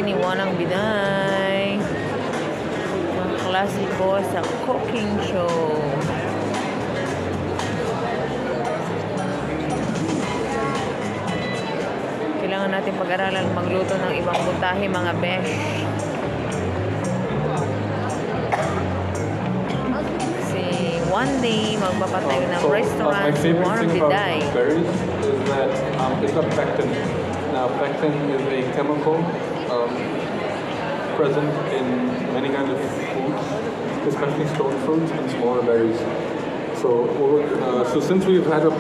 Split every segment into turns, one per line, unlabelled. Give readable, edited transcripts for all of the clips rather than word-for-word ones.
klase ni Juanang Biday. Ang klase ko sa cooking show. Kailangan natin pag-aralan magluto ng ibang butahe, mga besh. One day, magpapatayo ng restaurant si Juanang Biday.
Berries is that it's got pectin. Now, pectin is a chemical present in many kinds of foods, especially stone fruits and smaller berries. So, since we've had a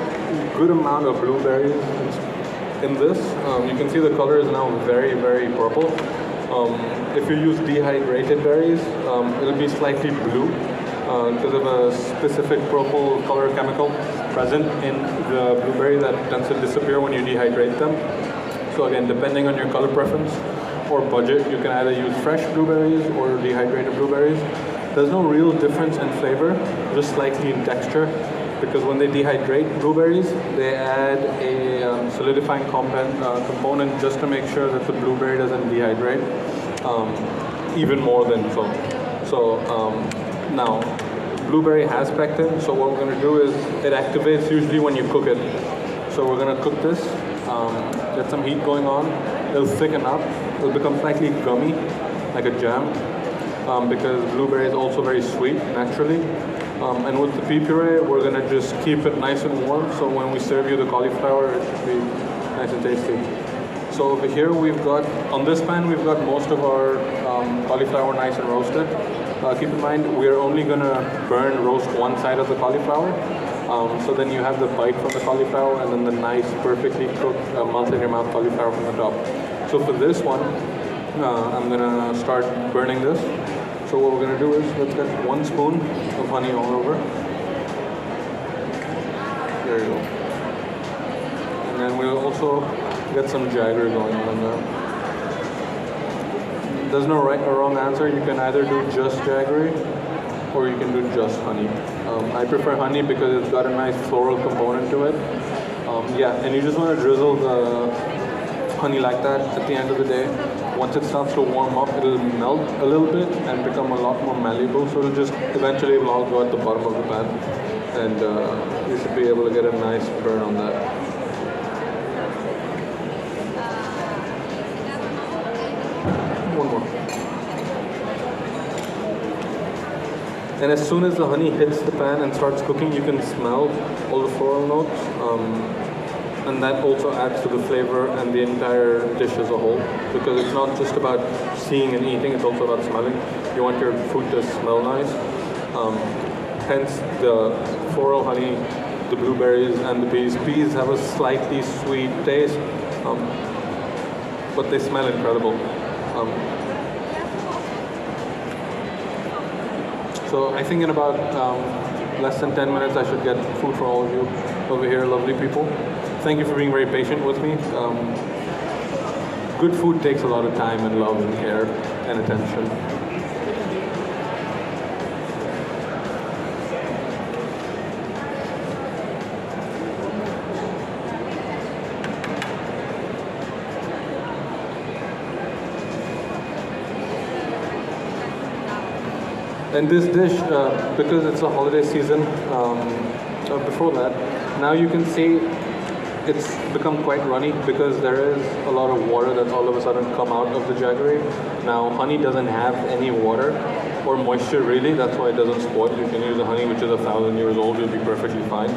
good amount of blueberries in this, you can see the color is now very, very purple. If you use dehydrated berries, it'll be slightly blue. Because of a specific purple color chemical present in the blueberry that tends to disappear when you dehydrate them. So again, depending on your color preference or budget, you can either use fresh blueberries or dehydrated blueberries. There's no real difference in flavor, just slightly in texture, because when they dehydrate blueberries, they add a solidifying component just to make sure that the blueberry doesn't dehydrate even more than so. Now, blueberry has pectin, so what we're going to do is it activates usually when you cook it. So we're going to cook this, get some heat going on, it'll thicken up, it'll become slightly gummy, like a jam, because blueberry is also very sweet naturally. And with the pea puree, we're going to just keep it nice and warm, so when we serve you the cauliflower, it should be nice and tasty. So over here on this pan, we've got most of our cauliflower nice and roasted. Keep in mind, we're only going to roast one side of the cauliflower. So then you have the bite from the cauliflower and then the nice, perfectly cooked, melt-in-your-mouth cauliflower from the top. So for this one, I'm going to start burning this. So what we're going to do is, let's get 1 spoon of honey all over. There you go. And then we'll also get some jaggery going on there. There's no right or wrong answer. You can either do just jaggery or you can do just honey. I prefer honey because it's got a nice floral component to it. And you just want to drizzle the honey like that at the end of the day. Once it starts to warm up, it'll melt a little bit and become a lot more malleable. So it'll just eventually all go at the bottom of the pan. And you should be able to get a nice burn on that. One more. And as soon as the honey hits the pan and starts cooking, you can smell all the floral notes. And that also adds to the flavor and the entire dish as a whole. Because it's not just about seeing and eating, it's also about smelling. You want your food to smell nice. Hence the floral honey, the blueberries and the peas. Peas have a slightly sweet taste, but they smell incredible. So I think in about less than 10 minutes I should get food for all of you over here, lovely people. Thank you for being very patient with me. Good food takes a lot of time and love and care and attention. And this dish, because it's a holiday season, before that, now you can see it's become quite runny because there is a lot of water that's all of a sudden come out of the jaggery. Now, honey doesn't have any water or moisture really, that's why it doesn't spoil. You can use a honey which is 1,000 years old, you'll be perfectly fine.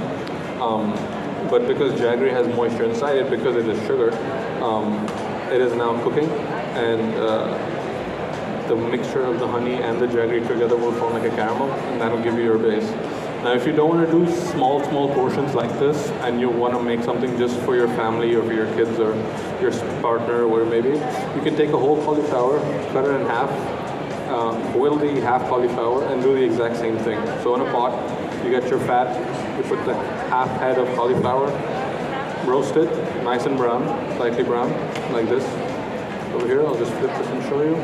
But because jaggery has moisture inside it, because it is sugar, it is now cooking, and the mixture of the honey and the jaggery together will form like a caramel, and that will give you your base. Now, if you don't want to do small portions like this, and you want to make something just for your family or for your kids or your partner or whatever it may be, you can take a whole cauliflower, cut it in half, boil the half cauliflower, and do the exact same thing. So in a pot, you get your fat, you put the half head of cauliflower, roast it, nice and brown, slightly brown, like this. Over here, I'll just flip this and show you.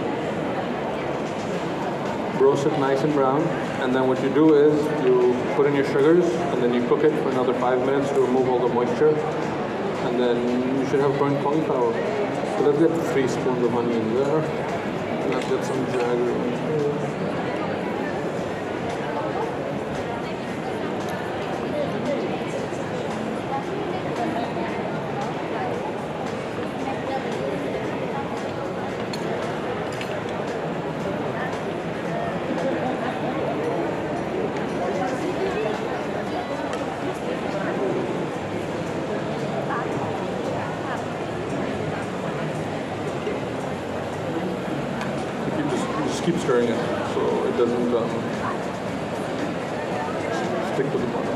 Roast it nice and brown, and then what you do is you put in your sugars, and then you cook it for another 5 minutes to remove all the moisture, and then you should have burnt cauliflower. So let's get 3 spoons of honey in there. Let's get some jaggery in here. Just keep stirring it so it doesn't stick to the bottom.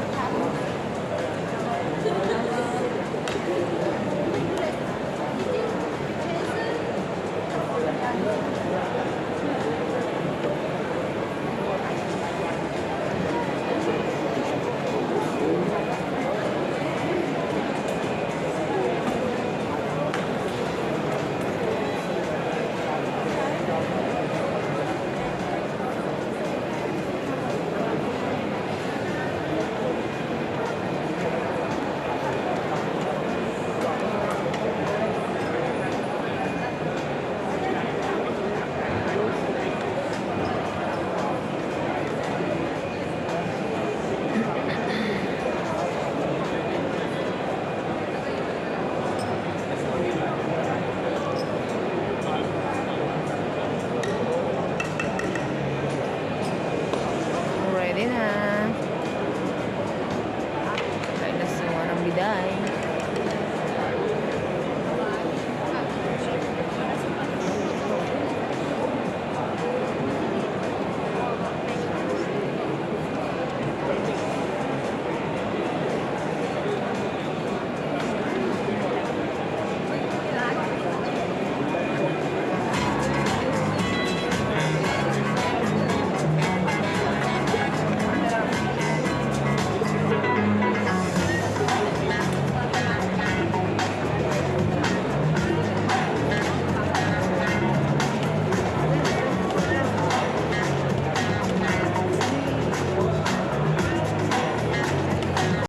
Ready na.